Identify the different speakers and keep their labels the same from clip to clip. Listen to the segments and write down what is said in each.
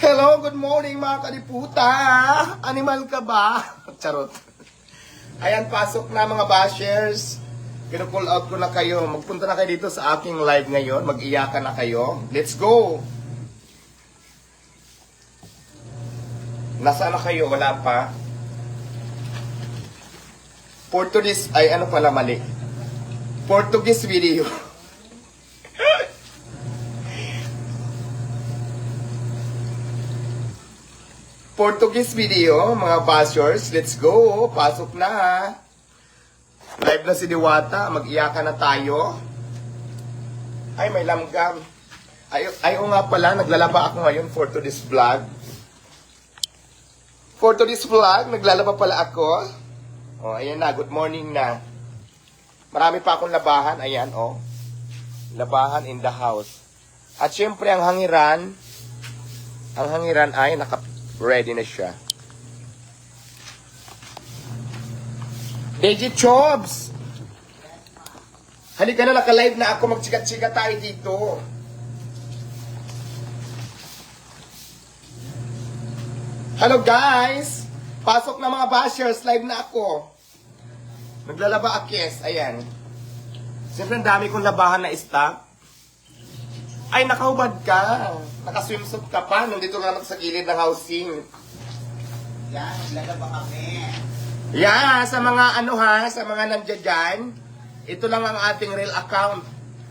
Speaker 1: Hello, good morning mga kadiputa. Animal ka ba? Charot. Ayan, pasok na mga bashers. Pinu-pull out ko na kayo. Magpunta na kayo dito sa aking live ngayon. Mag-iyakan na kayo. Let's go! Nasaan na kayo? Wala pa. Portuguese, ay ano pala mali. Portuguese video. Portuguese video, mga bashers. Let's go. Pasok na. Live na si Diwata. Mag-iyakan na tayo. Ay, may lamgam. Ay, nga pala. Naglalaba ako ngayon for today's vlog. For today's vlog, naglalaba pala ako. Oh, ayan na. Good morning na. Marami pa akong labahan. Ayan, oh. Labahan in the house. At syempre, ang hangiran ay ready na siya. DJ Chobs! Halika na, naka-live na ako. Magchika-chika tayo dito. Hello guys! Pasok na mga bashers. Live na ako. Naglalaba akes. Ayan. Siyempre, ang dami kong labahan na stock. Ay, nakahubad ka. Naka-swimsuit ka pa. Nandito lang sa gilid ng housing.
Speaker 2: Yan, naglalaba kami.
Speaker 1: Yeah, sa mga sa mga nandiyan dyan, ito lang ang ating real account.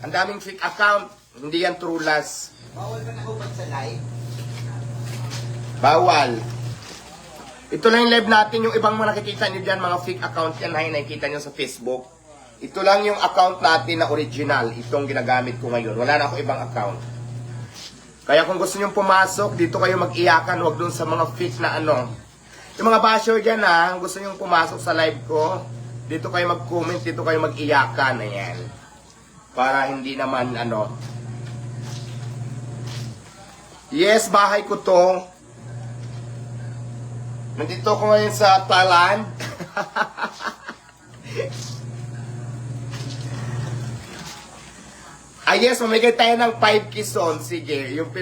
Speaker 1: Ang daming fake account. Hindi yan trulas.
Speaker 2: Bawal ka nahubad sa live?
Speaker 1: Bawal. Ito lang yung live natin. Yung ibang mga nakikita nyo dyan, mga fake account yan, ay nakikita nyo sa Facebook. Ito lang yung account natin na original. Itong ginagamit ko ngayon. Wala na ako ibang account. Kaya kung gusto nyo pumasok, dito kayo mag-iyakan. Huwag dun sa mga fake na Yung mga basher dyan gusto nyo pumasok sa live ko, dito kayo mag-comment, dito kayo mag-iyakan. Ayan. Para hindi naman Yes, bahay ko to. Nandito ko ngayon sa Thailand. Yes, mamigay tayo ng 5 kison. Sige, yung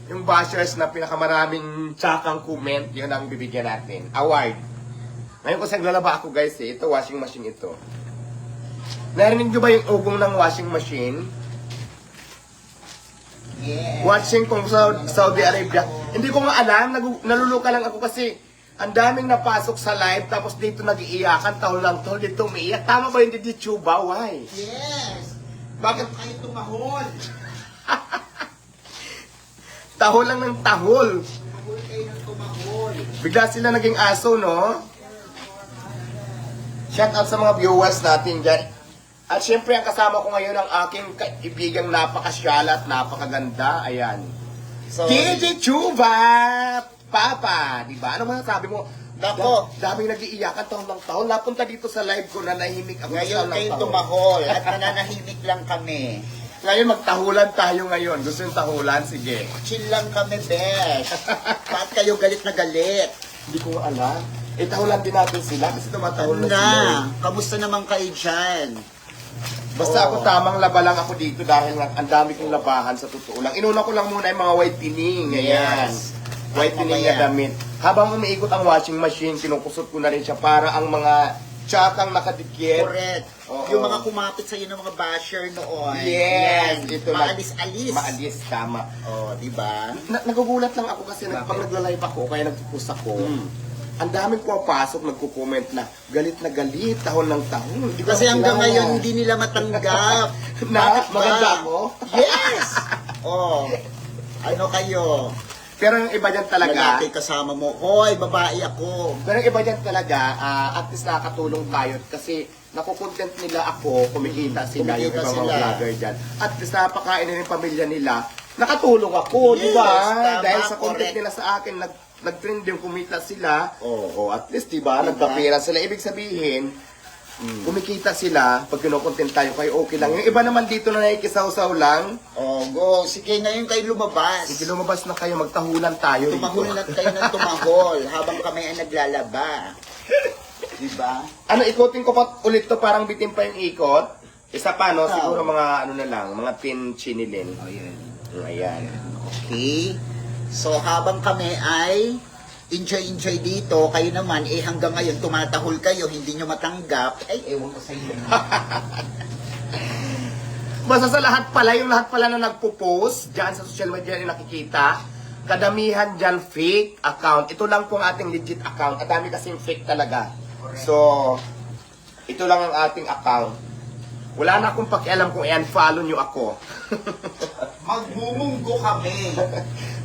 Speaker 1: yung bashers na pinakamaraming tsakang comment, yun ang bibigyan natin. Award. Ngayon kasi naglalaba ako guys Ito, washing machine ito. Narinig nyo ba yung ugong ng washing machine?
Speaker 2: Yes.
Speaker 1: Watching kung sa Saudi Arabia. Hindi ko nga alam, naluluka lang ako kasi ang daming napasok sa live tapos dito nag-iiyakan, tahol lang tahol, dito umiiyak. Tama ba hindi di Chuba? Why?
Speaker 2: Yes.
Speaker 1: Bakit?
Speaker 2: Kayo tumahol.
Speaker 1: Tahol lang ng tahol.
Speaker 2: Tumahol kayo ng tumahol.
Speaker 1: Bigla sila naging aso, no? Shout out sa mga viewers natin dyan. At syempre, ang kasama ko ngayon ang aking kaibigang napakasyala at napakaganda. Ayan.
Speaker 2: So,
Speaker 1: DJ Chuba! Papa! Diba? Ano masasabi mo?
Speaker 2: Nako.
Speaker 1: Daming nag-iiyakan taon ng taon. Napunta dito sa live ko na nahimik ako
Speaker 2: ngayon
Speaker 1: ng
Speaker 2: kayo
Speaker 1: taon.
Speaker 2: tumahol at nananahimik lang kami.
Speaker 1: Ngayon, magtahulan tayo ngayon. Gusto yung tahulan? Sige.
Speaker 2: Chill lang kami, besh. Bakit kayo galit na galit?
Speaker 1: Hindi ko alam. Tahulan din natin sila kasi tumatahol na sila.
Speaker 2: Kamusta naman kayo dyan?
Speaker 1: Basta ako tamang laba lang ako dito dahil nga ang dami kong labahan sa totoo lang. Inuna ko lang muna yung mga whitening. Ayan.
Speaker 2: Yes.
Speaker 1: Whitening na damit. Habang umiikot ang washing machine, kinukusot ko na rin siya para ang mga tsakang nakadikit.
Speaker 2: Correct.
Speaker 1: Oo.
Speaker 2: Yung mga kumapit sa'yo ng mga basher noon.
Speaker 1: Yes. Ito lang.
Speaker 2: Maalis-alis.
Speaker 1: Maalis, tama.
Speaker 2: Oh, di ba?
Speaker 1: Nagugulat lang ako kasi
Speaker 2: Bakit?
Speaker 1: pag nagla-live ako, kaya nagpupost ako. Ang daming pumapasok, nagko-comment na galit, tahon ng tahon. Di ko
Speaker 2: Kasi hanggang
Speaker 1: kilala.
Speaker 2: ngayon hindi nila matanggap.
Speaker 1: Na,
Speaker 2: Bakit ba?
Speaker 1: maganda ako?
Speaker 2: Yes! Oh, ano kayo?
Speaker 1: Pero yung iba dyan talaga,
Speaker 2: Lalaki kasama mo. Hoy, babae ako.
Speaker 1: pero yung iba dyan talaga, at least nakakatulong tayo kasi nakukontent nila ako, kumikita sila, yung
Speaker 2: Kumikita
Speaker 1: ibang
Speaker 2: sila.
Speaker 1: mga vlogger dyan. At least napakain na yung pamilya nila, nakatulong ako, di ba?
Speaker 2: Yes, tama,
Speaker 1: Dahil sa content
Speaker 2: correct.
Speaker 1: nila sa akin, nag-trend yung kumita sila.
Speaker 2: Oo.
Speaker 1: At least, di ba?
Speaker 2: Diba?
Speaker 1: Nagpapira sila. Ibig sabihin, kumikita sila pag kinukontent tayo kayo, okay lang. Yung iba naman dito na nakikisaw-saw lang,
Speaker 2: Oh, go. Sige, ngayon kayo lumabas.
Speaker 1: sige lumabas na kayo, magtahulan tayo.
Speaker 2: Tumahol
Speaker 1: dito.
Speaker 2: na kayo ng tumahol habang kami ay naglalaba. Diba?
Speaker 1: Ano, ikotin ko pa ulit to, parang bitin pa yung ikot. Isa pa, no?
Speaker 2: Oh.
Speaker 1: Siguro mga ano na lang, mga tin chinilin.
Speaker 2: Oh, yan.
Speaker 1: Ayan.
Speaker 2: Okay. So habang kami ay enjoy dito, kayo naman hanggang ngayon tumatahol kayo, hindi nyo matanggap, ay ewan ko sa inyo.
Speaker 1: Basta sa lahat pala, yung lahat pala na nagpo-post dyan sa social media yung nakikita, kadamihan dyan fake account. Ito lang pong ating legit account. At dami kasing fake talaga. So, ito lang ang ating account. Wala na akong pakialam kung i-unfollow nyo ako.
Speaker 2: Magmumunggo kami.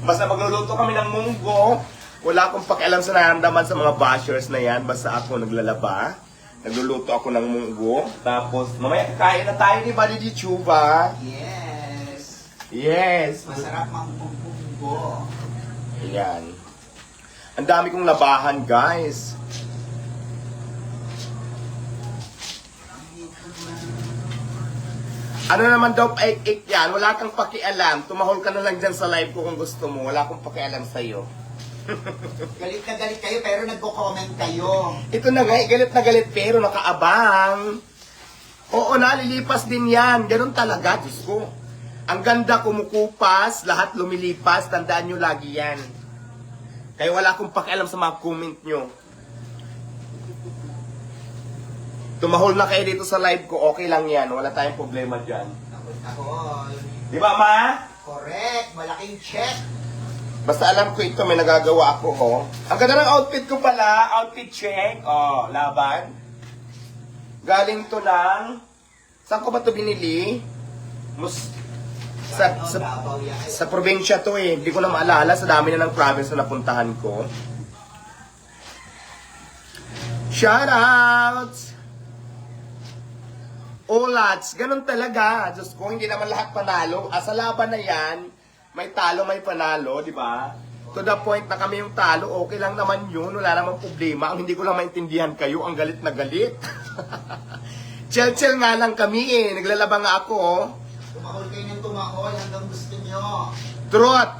Speaker 1: Basta magluluto kami ng munggo. Wala akong pakialam sa nararamdaman sa mga bashers na yan. Basta ako naglalaba. Nagluluto ako ng munggo. Tapos, mamaya kakain na tayo ni Buddy Di Chuba.
Speaker 2: Yes.
Speaker 1: Yes.
Speaker 2: Masarap magmumunggo.
Speaker 1: Ayan. Ang dami kong labahan, guys. Ano naman daw paik-ik yan? Wala kang pakialam. Tumahol ka na lang dyan sa live ko kung gusto mo. Wala akong pakialam sa'yo.
Speaker 2: Galit na galit kayo pero nagko-comment kayo.
Speaker 1: Ito na nga, galit na galit pero nakaabang. Oo na, lilipas din yan. Ganun talaga, Diyos ko. Ang ganda kumukupas, lahat lumilipas. Tandaan nyo lagi yan. Kaya wala akong pakialam sa mga comment nyo. Tumahol na kayo dito sa live ko, okay lang yan. Wala tayong problema dyan.
Speaker 2: Ako.
Speaker 1: Di ba, Ma?
Speaker 2: Correct. Malaking check.
Speaker 1: Basta alam ko ito, may nagagawa ako, oh. Ang ganda ng outfit ko pala, outfit check. Oh, laban. Galing to ng... Saan ko ba to binili? Sa probinsya to eh. Hindi ko na maalala, sa dami na ng province na napuntahan ko. Shoutouts! Olats, ganun talaga. Diyos ko, hindi naman lahat panalo. Sa laban na yan, may talo, may panalo, di ba? To the point na kami yung talo, okay lang naman yun. Wala namang problema. Ang hindi ko lang maintindihan kayo, ang galit na galit. Chill-chill nga lang kami eh. Naglalaba nga ako. Oh.
Speaker 2: Tumahol kayo ng tumahol hanggang gusto nyo.
Speaker 1: Truth!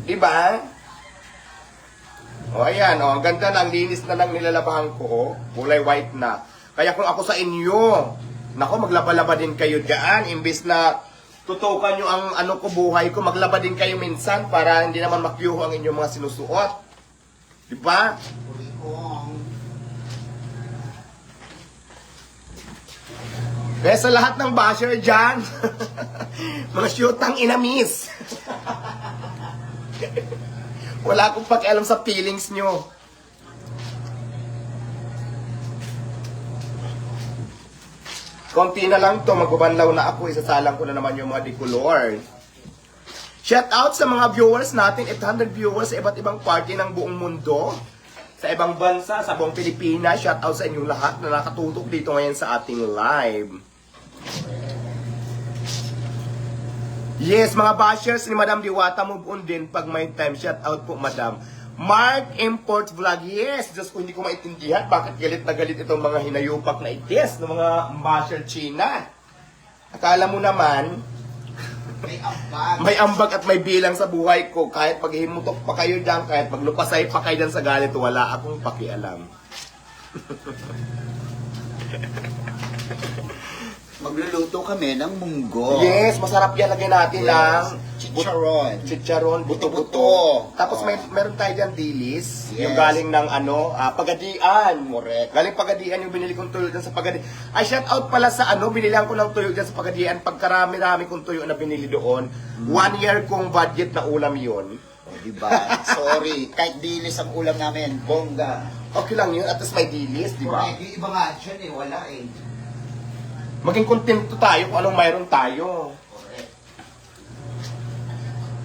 Speaker 1: Diba? O ayan, ang ganda na, ang linis na lang nilalabahan ko, oh. Kulay white na. Kaya kung ako sa inyo, nako, maglaba-laba din kayo dyan. Imbis na tutukan nyo ang ano ko, buhay ko, maglaba din kayo minsan para hindi naman makyuho ang inyong mga sinusuot. Diba?
Speaker 2: Uli kong.
Speaker 1: Kaya sa lahat ng basher dyan, mga shootang inamis. Wala akong pakialam sa feelings nyo. Konti na lang to, magbabanlaw na ako, isasalang ko na naman yung mga decolor. Shout out sa mga viewers natin, 800 viewers sa iba't ibang party ng buong mundo. Sa ibang bansa, sa buong Pilipinas, shout out sa inyong lahat na nakatutok dito ngayon sa ating live. Yes, mga bashers ni Madam Diwata, move on din pag may time. Shout out po, Madam. Mark Import Vlog. Yes, Diyos ko, hindi ko maintindihan bakit galit na galit itong mga hinayupak na itis ng mga basher China. Akala mo naman,
Speaker 2: May ambag.
Speaker 1: may ambag at may bilang sa buhay ko. Kahit paghimutok pa kayo dyan, kahit maglupasay pa kayo dyan sa galit, wala akong pakialam.
Speaker 2: Magluluto kami ng munggo.
Speaker 1: Yes, masarap yan. Lagyan natin ng
Speaker 2: Chicharon.
Speaker 1: chicharon, buto-buto.
Speaker 2: Buto-buto.
Speaker 1: Tapos meron tayo dyan dilis.
Speaker 2: Yes.
Speaker 1: Yung galing ng Pagadian.
Speaker 2: Correct.
Speaker 1: Galing Pagadian yung binili kong tuyo dyan sa Pagadian. Ay, shout out pala sa binilihan ko ng tuyo dyan sa Pagadian. Pagkarami-rami kong tuyo na binili doon. 1 year kong budget na ulam yon.
Speaker 2: O, diba? Sorry. Kahit dilis ang ulam namin. Bongga.
Speaker 1: Okay lang yun. At least may dilis, di ba?
Speaker 2: Correct. Yung iba nga dyan wala eh.
Speaker 1: Maging kontento tayo kung anong mayroon tayo.
Speaker 2: Correct.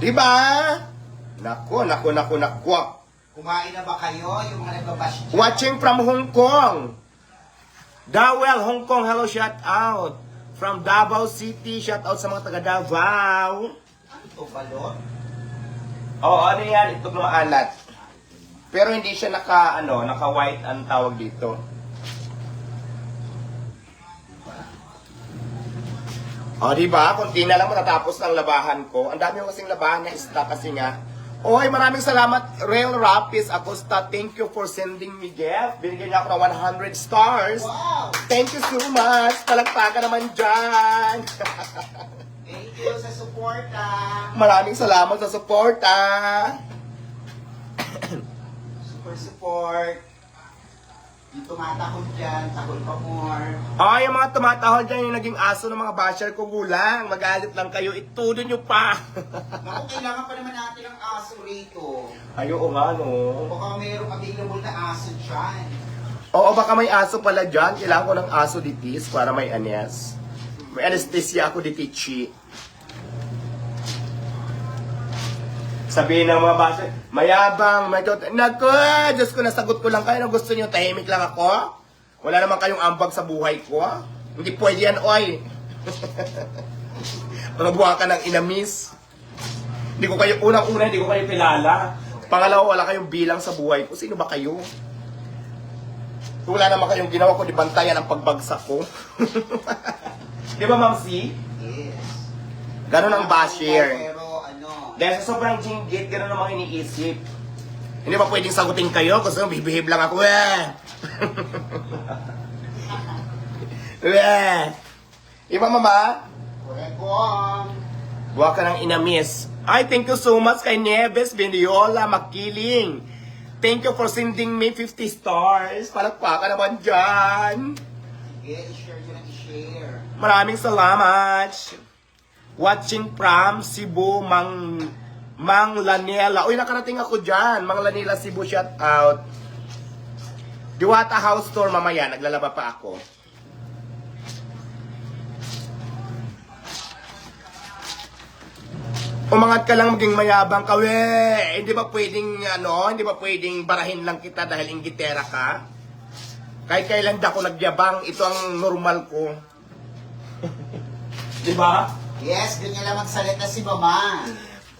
Speaker 1: Di ba? Nako.
Speaker 2: Kumain na ba kayo? Yung mga nagbabash dyan?
Speaker 1: Watching from Hong Kong. Dawel, Hong Kong, hello, shout out. From Davao City, shout out sa mga taga Davao.
Speaker 2: Ano to, balot?
Speaker 1: Oo, ano yan? Ito maalat. Pero hindi siya naka-white ang tawag dito. O, diba? Kunti na lang matatapos ng labahan ko. Ang dami ko kasing labahan na stock kasi nga, Oy, maraming salamat, Real Rapis Acosta. Thank you for sending me gift. Binigyan niya ako ng 100 stars.
Speaker 2: Wow!
Speaker 1: Thank you so much. Palagpakan naman dyan.
Speaker 2: Thank you sa suporta.
Speaker 1: Maraming salamat sa suporta.
Speaker 2: Super support. Yung tumatahol dyan, tahol pa more.
Speaker 1: Ay, yung mga tumatahol dyan, yung naging aso ng mga basher ko, gulang. Magalit lang kayo, itudo nyo pa.
Speaker 2: Naku, kailangan pa naman natin ng aso rito.
Speaker 1: Ay, oo nga, no.
Speaker 2: Baka mayroong available na aso dyan.
Speaker 1: Oo, baka may aso pala dyan. Kailangan ko ng aso ditis para may anes. May anesthesia ako ditichi. Sabihin ng mga base, mayabang, may tot. Naku, Diyos ko, nasagot ko lang kayo. Ano gusto niyo, tahimik lang ako? Wala naman kayong ambag sa buhay ko. Hindi pwede yan, oy. Mga buha ka ng inamis. Hindi ko kayo, unang-una, hindi ko kayo kilala. Pangalawa, wala kayong bilang sa buhay ko. Sino ba kayo? Kung wala naman kayong ginawa ko, di bantayan ang pagbagsak ko. Di ba, Ma'am C?
Speaker 2: Yes.
Speaker 1: Ganon ang basher.
Speaker 2: Pero ano,
Speaker 1: Dahil sa sobrang jinggit, gano'n namang iniisip. Hindi ba pwedeng sagutin kayo? Gusto nyo, bibihib lang ako, eh. Iba, mama?
Speaker 2: Kurekong.
Speaker 1: Buha ka ng inamis. Ay, thank you so much kay Nieves Beniola Makiling. Thank you for sending me 50 stars. Palagpakan naman dyan.
Speaker 2: Sige, i-share nyo na i-share.
Speaker 1: Maraming salamat. Watching from Cebu, Mang Lanela. Uy, nakarating ako dyan. Mang Lanela, Cebu, shout out. Diwata House Tour mamaya. Naglalaba pa ako. Umangat ka lang, maging mayabang ka, we. Hindi ba pwedeng, hindi ba pwedeng barahin lang kita dahil inggitera ka? Kahit kailan da ako nagyabang, ito ang normal ko. Di ba?
Speaker 2: Yes, ganyan lang magsalita si mama.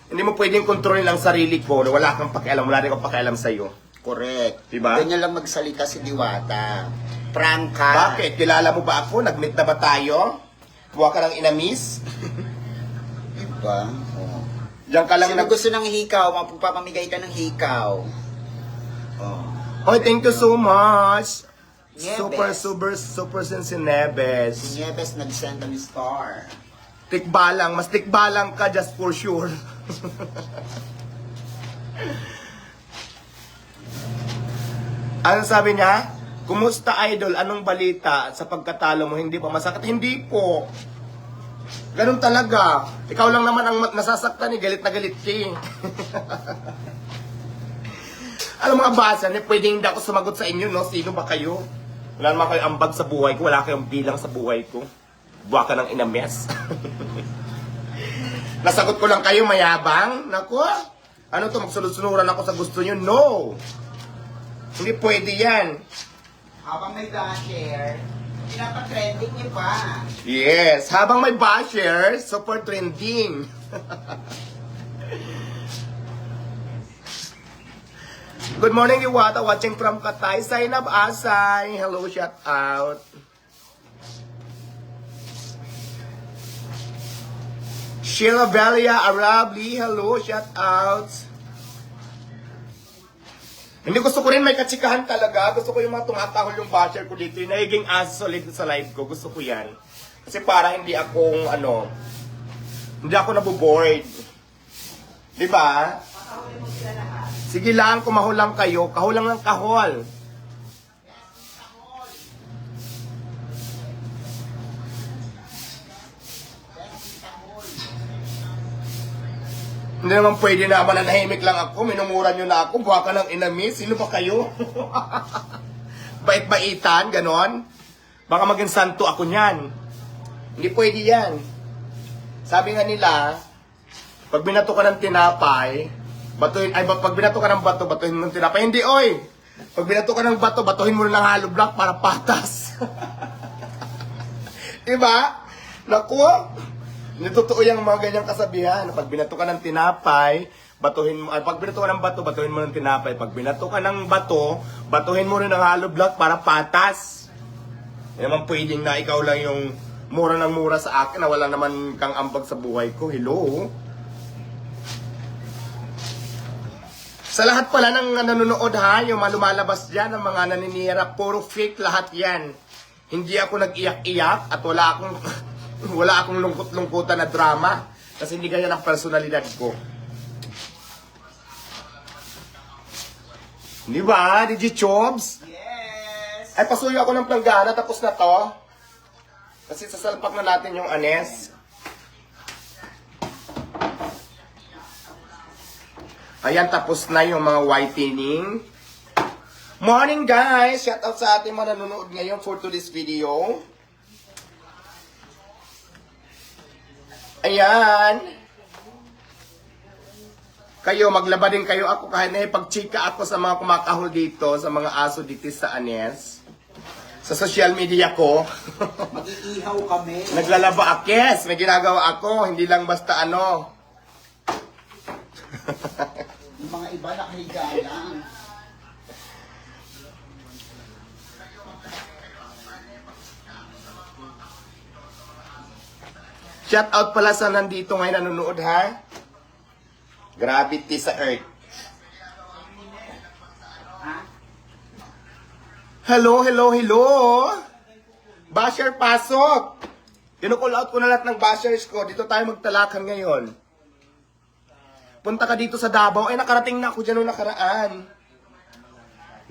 Speaker 1: Hindi mo pwedeng kontrolin ang sarili ko na wala kang pakialam, wala rin akong pakialam sa'yo.
Speaker 2: Correct.
Speaker 1: Diba?
Speaker 2: Ganyan lang magsalita si Diwata. Prangka.
Speaker 1: Bakit? Kilala mo ba ako? Nag-meet na ba tayo? Buha ka ng inamis?
Speaker 2: Diba? Oh.
Speaker 1: Diyan ka lang
Speaker 2: Sino gusto ng hikaw, mapapamigay ka ng hikaw. Oh.
Speaker 1: Hoy, thank you so much.
Speaker 2: Nieves.
Speaker 1: Super si Nebes.
Speaker 2: Si Nieves nag-send ng star.
Speaker 1: Tikbalang, mas tikbalang ka just for sure. Ano sabi niya? Kumusta idol? Anong balita sa pagkatalo mo? Hindi pa masakit? Hindi po. Ganun talaga. Ikaw lang naman ang nasasaktan eh. Galit na galit ka eh. Alam mga basa, pwedeng hindi ako sumagot sa inyo, no? Sino ba kayo? Wala naman kayo ambag sa buhay ko. Wala kayong bilang sa buhay ko. Buha ka ng inames. Nasagot ko lang kayo, mayabang. Naku, ano to, magsunod-sunuran ako sa gusto nyo? No! Hindi pwede yan.
Speaker 2: Habang may share, pinapatrending niyo pa.
Speaker 1: Yes, habang may basher, super trending. Good morning, Iwata. Watching from Katay. Sainab Asay. Hello, shout out. Sheila Belia Arabli. Hello, shout out. Hindi, gusto ko rin may katsikahan talaga. Gusto ko yung mga tumatahol yung basher ko dito. Yung nagiging aso solid sa live ko. Gusto ko yan. Kasi para hindi akong, hindi ako naboboard. Diba? Sige lang, kumahol lang kayo. Kahol lang ng kahol. Hindi naman pwede na mananahimik lang ako. Minumura nyo na ako. Buha ka ng inamis. Sino ba kayo? Bait-baitan, ganon. Baka maging santo ako niyan. Hindi pwede yan. Sabi nga nila, pag binato ka ng tinapay, pag binato ka ng bato, batuhin mo ng tinapay. Hindi, oy! Pag binato ka ng bato, batuhin mo ng hollow block para patas. Diba? Naku! Hindi totoo yung mga ganyang kasabihan. Pag binato ka ng tinapay, pag binato ka ng bato, batuhin mo ng tinapay. Pag binato ka ng bato, batuhin mo rin ng hollow block para patas. Hindi naman pwedeng na ikaw lang yung mura ng mura sa akin na wala naman kang ambag sa buhay ko. Hello? Sa lahat pala ng nanonood ha, yung mga lumalabas dyan, ng mga naninira, puro fake lahat yan. Hindi ako nag-iyak-iyak at wala akong, wala akong lungkot-lungkutan na drama. Kasi hindi ganyan ang personalidad ko. Di ba, DJ Chobs?
Speaker 2: Yes!
Speaker 1: Ay, pasuyo ako ng planggana, tapos na to. Kasi sasalpak na natin yung anes. Ayan, tapos na yung mga whitening. Morning guys! Shout out sa ating mga nanonood ngayon for today's video. Ayan. Kayo, maglaba din kayo ako kahit na pag-chika ako sa mga kumakahol dito, sa mga aso dito sa anes. Sa social media ko.
Speaker 2: Mag-iihaw kami.
Speaker 1: Naglalaba akes. May ginagawa ako. Hindi lang basta ano.
Speaker 2: Yung mga iba nakahiga lang.
Speaker 1: Shout out pala sa nandito ngayon nanonood ha. Gravity sa Earth.
Speaker 2: Ha?
Speaker 1: Hello, hello, hello. Basher, pasok. Kinukall out ko na lahat ng bashers ko. Dito tayo magtalakan ngayon. Punta ka dito sa Davao. Ay, nakarating na ako dyan nung nakaraan.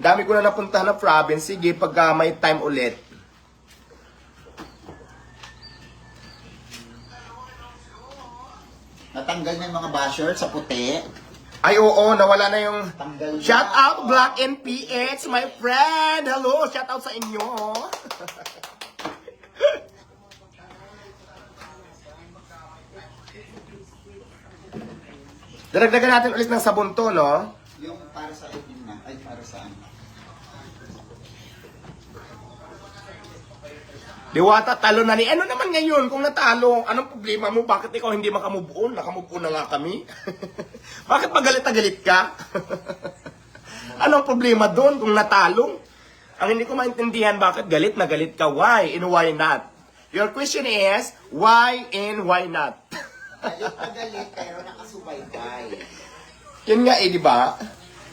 Speaker 1: Dami ko na napuntahan na province. Sige, pag may time ulit.
Speaker 2: Natanggal na yung mga basher sa puti.
Speaker 1: Ay, oo, nawala na yung...
Speaker 2: Tanggal na.
Speaker 1: Shout out Black and PH, my friend! Hello, shout out sa inyo! Daragdagan natin ulit ng sabon to, no?
Speaker 2: Yung para sa itim na. Ay, para saan?
Speaker 1: Diwata, talo na ni... Ano naman ngayon kung natalo? Anong problema mo? Bakit ikaw hindi makamove on? Nakamove on na nga kami. Bakit magalit na galit ka? Anong problema doon kung natalo? Ang hindi ko maintindihan, bakit galit na galit ka? Why and why not? Your question is, why and why not?
Speaker 2: Galit na galit, pero nakasubaybay.
Speaker 1: Yan nga di ba?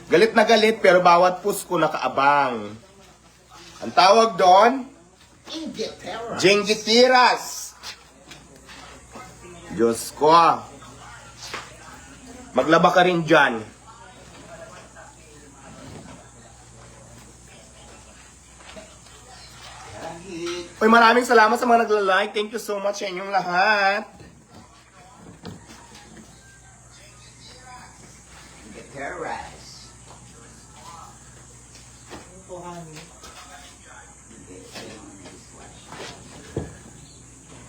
Speaker 1: Galit na galit, pero bawat push ko nakaabang. Ang tawag doon,
Speaker 2: Inglaterra.
Speaker 1: Jengitiras. Diyos ko. Maglaba ka rin dyan.
Speaker 2: Kahit
Speaker 1: Uy, maraming salamat sa mga nagla-like. Thank you so much sa inyong lahat.
Speaker 2: Inglaterra.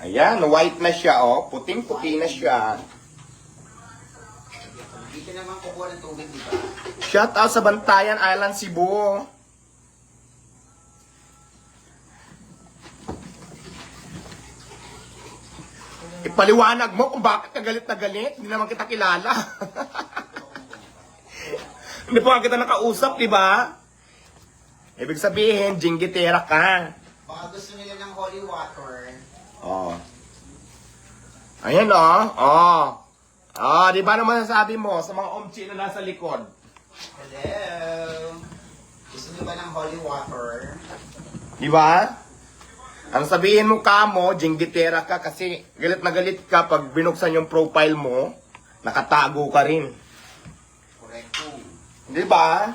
Speaker 1: Ayan, white na siya, oh. Puting-puti na siya.
Speaker 2: Dito naman kukuha ng tubig, di ba?
Speaker 1: Shout out sa Bantayan Island, Cebu. Ipaliwanag mo kung bakit ka galit na galit. Hindi naman kita kilala. Hindi pa nga kita nakausap, di ba? Ibig sabihin, jinggitera ka.
Speaker 2: Baka gusto nila ng holy water.
Speaker 1: Oh. Ayan, oh. Oh. Oh, di ba naman sabi mo sa mga omchi na nasa likod?
Speaker 2: Hello. Gusto niyo ba ng holy water?
Speaker 1: Di ba? Ang sabihin mo kamo, jinggitera ka kasi galit na galit ka pag binuksan yung profile mo, nakatago ka rin.
Speaker 2: Correcto.
Speaker 1: Di ba?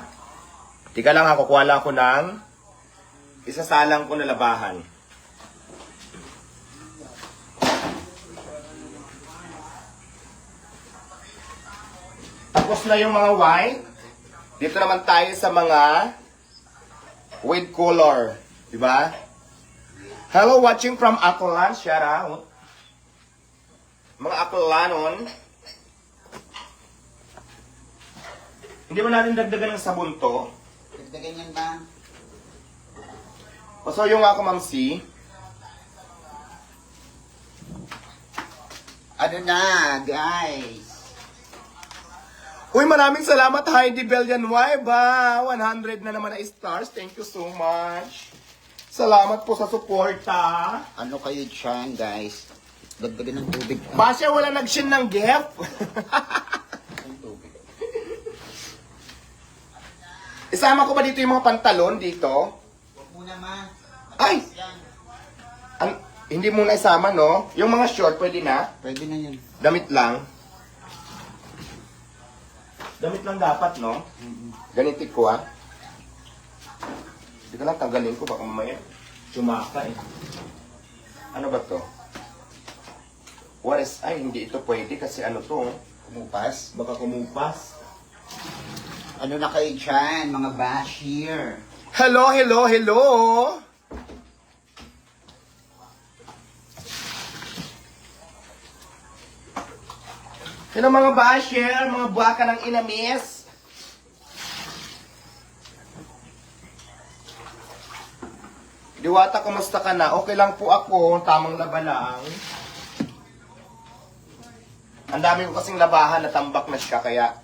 Speaker 1: Tika lang ha, kukuha lang ako ng isasalang ko na labahan. Tapos na yung mga white. Dito naman tayo sa mga with color. Di ba? Hello, watching from Aklan. Shout out. Mga Aklanon. Hindi mo natin dagdagan ng sabon to.
Speaker 2: Dagdagan yan ba?
Speaker 1: Pasuyo nga ako, Ma'am C.
Speaker 2: Ano na, guys?
Speaker 1: Uy, maraming salamat, Heidi Bellian Waiba. 100 na naman na stars. Thank you so much. Salamat po sa suporta.
Speaker 2: Ano kayo dyan, guys? Dagdagan ng tubig.
Speaker 1: Basya, wala nag-shin ng gift.
Speaker 2: Ang tubig.
Speaker 1: Isama ko ba dito yung mga pantalon dito?
Speaker 2: Huwag muna, ma.
Speaker 1: Ay!
Speaker 2: Yan.
Speaker 1: Hindi muna isama, no? Yung mga short, pwede na?
Speaker 2: Pwede na yan.
Speaker 1: Damit lang. Damit lang dapat, no? Ganitik ko, ah. Hindi ko lang tanggalin ko, baka mamaya sumaka, eh. Ano ba to? What is... Ay, hindi ito pwede kasi ano to, oh.
Speaker 2: Kumupas.
Speaker 1: Baka kumupas.
Speaker 2: Ano na kayo dyan, mga bashir?
Speaker 1: Hello, hello, hello! Hello mga basher, mga buwaka ng inamis. Diwata, kumusta ka na? Okay lang po ako, tamang laba lang. Ang dami ko kasing labahan, natambak na siya, kaya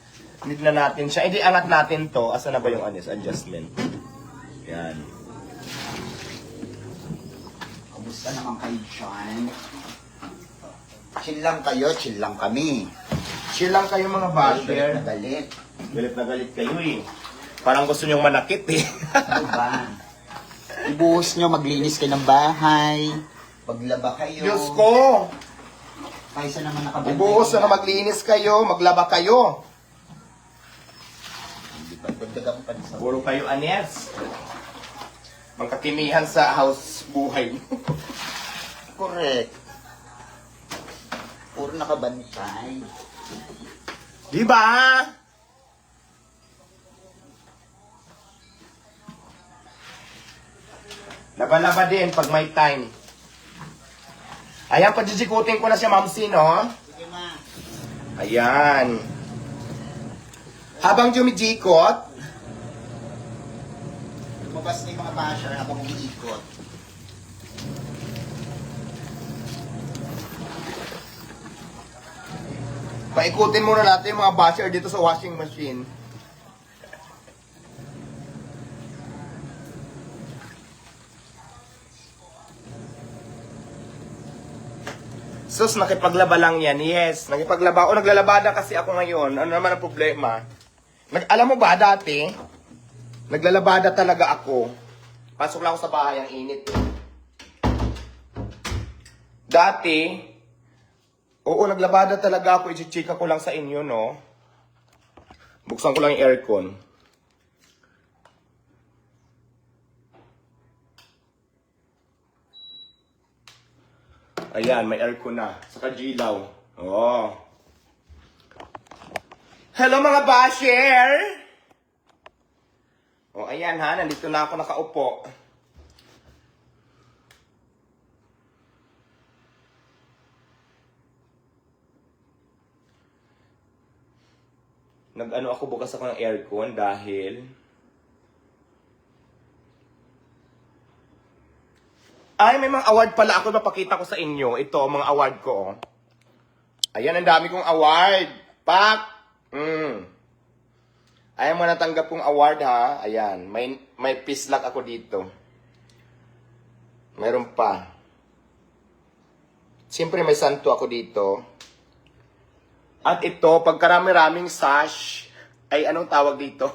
Speaker 1: need na natin siya. Hindi, angat natin to. Asa na ba yung adjustment? Yan.
Speaker 2: Kamusta naman kayo dyan? Chill lang kayo, chill lang kami.
Speaker 1: Chill lang kayo mga basher.
Speaker 2: Na galit.
Speaker 1: Galit na galit kayo eh. Parang gusto nyong manakit eh.
Speaker 2: Ano ba? Ibuhos nyo, maglinis kayo ng bahay. Maglaba kayo.
Speaker 1: Diyos ko!
Speaker 2: Kaysa naman nakabantay.
Speaker 1: Ibuhos na maglinis kayo, maglaba kayo.
Speaker 2: Hindi pa, dagdagan pa sa...
Speaker 1: Puro kayo anes. Magkakimihan sa house buhay.
Speaker 2: Correct. Puro nakabantay.
Speaker 1: Di ba? Laba-laba din pag may time. Ayan, pajijikutin ko na siya, Ma'am C, no?
Speaker 2: Sige, ma.
Speaker 1: Ayan. Habang jumijikot,
Speaker 2: Lumabas na yung mga basher habang umiikot.
Speaker 1: paikutin muna natin yung mga basher dito sa washing machine. Sus, nakipaglaba lang yan. Yes, nakipaglaba. O, naglalabada kasi ako ngayon. Ano naman ang problema? Alam mo ba, dati, naglalabada talaga ako. Pasok lang ako sa bahay, ang init. Dati, oo, naglabada talaga ako. I-chika ko lang sa inyo, no? Buksan ko lang yung aircon. Ayan, may aircon na. Saka jilaw. Oh. Hello mga basher! Oh, ayan ha. Nandito na ako nakaupo. Nag-ano ako, bukas ako ng aircon dahil... Ay, may mga award pala ako mapakita ko sa inyo. Ito, mga award ko, oh. Ayan, ang dami kong award. Pak! Ayan, mga natanggap kong award, ha. Ayan, may peace luck ako dito. Meron pa. Siyempre, may santo ako dito. At ito, pagkarami-raming sash, ay anong tawag dito?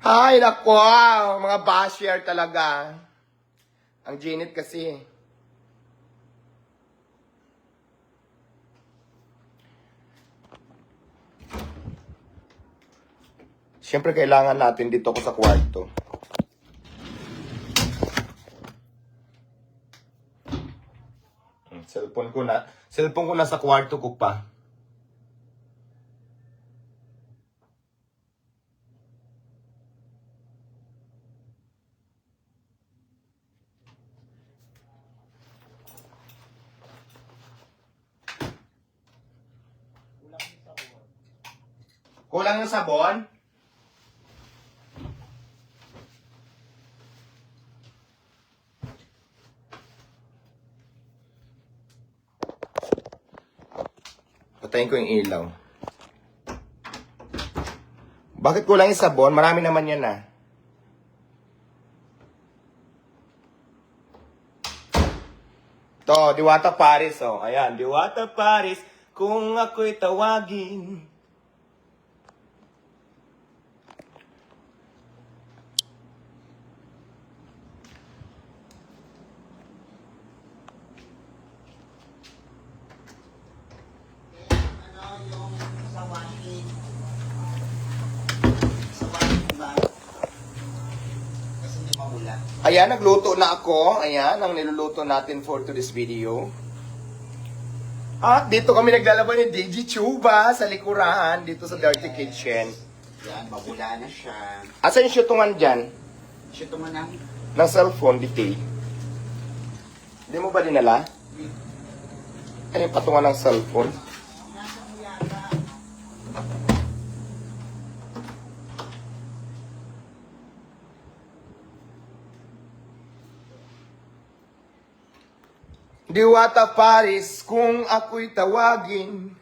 Speaker 1: Ay, nako, mga basher talaga. Ang ginit kasi. Siyempre, kailangan natin dito ko sa kwarto. Cellphone ko na sa kwarto ko pa. Kulang yung sabon? Patayin ko yung ilaw. Bakit kulang yung sabon? Marami naman yan ah. To, Diwata Paris oh. Ayan, Diwata Paris. kung ako'y tawagin.
Speaker 2: Ano yung sawahin? Sawahin ba? Kasi hindi mawala.
Speaker 1: Ayan, nagluto na ako. Ayan, ang niluluto natin for today's video. At dito kami naglalaban ni DJ Chuba sa likuran, dito sa Dirty Kitchen.
Speaker 2: Yan, mawala na siya.
Speaker 1: Asan yung syutungan dyan?
Speaker 2: Siya tumanang.
Speaker 1: Ng cellphone, detail. Hindi mo ba dinala? Ano yung patungan ng cellphone?
Speaker 2: Nasa mo yata.
Speaker 1: Diwata Paris, kung ako'y tawagin,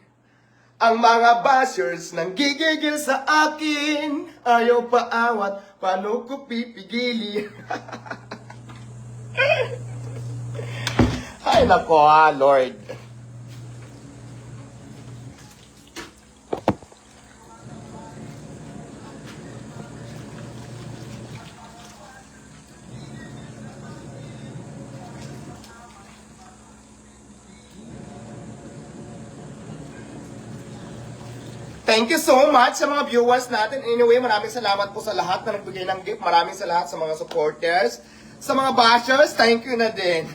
Speaker 1: ang mga bashers nang gigigil sa akin, ayaw paawat, paano ko pipigilin? Ay nako Lord. Thank you so much sa mga viewers natin. Anyway, maraming salamat po sa lahat na nagbigay ng gift. Maraming salamat sa mga supporters. Sa mga bashers, thank you na din.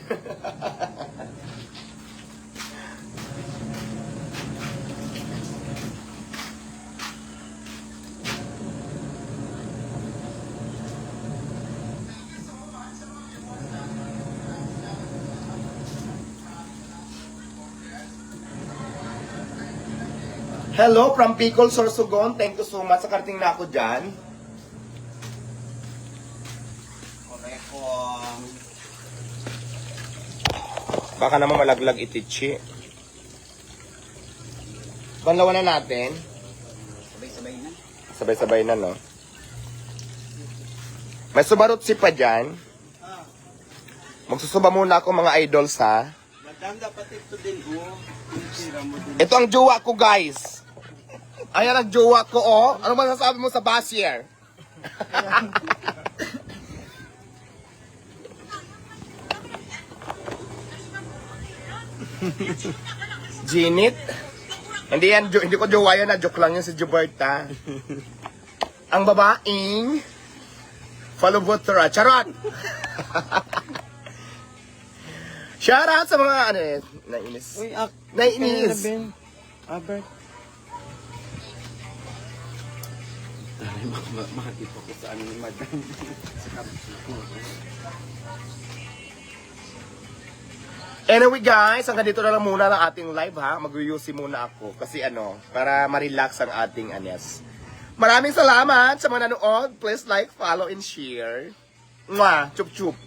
Speaker 1: Hello from Bicol, Sorsogon. Thank you so much sa karating na ako dyan.
Speaker 2: Koreko.
Speaker 1: Baka naman malaglag itichi. Banlawan na natin.
Speaker 2: Sabay-sabay na.
Speaker 1: Sabay-sabay na, no? May subarutsi pa dyan. Magsusuba muna ako mga idols, ha?
Speaker 3: Madam, dapat ito din, oh. Tira mo din.
Speaker 1: Ito ang jowa ko, guys. Ayan ang jowa ko, oh. Ano ba nasasabi mo sa basier? Ginit? Hindi yan, hindi ko jowa yan, joke lang yan si Juberta. Ang babaeng follow Votra. Charot! Shoutout sa mga ano eh, nainis.
Speaker 3: Uy,
Speaker 1: Nainis.
Speaker 3: Albert. Dahil makakita ko sa ano ni Madam. Sa kapito.
Speaker 1: Anyway guys, hanggang dito na lang muna ng ating live ha. Mag-UC muna ako kasi ano, para ma-relax ang ating anyas. Maraming salamat sa mga nanood. Please like, follow, and share. Mwah! Chup chup!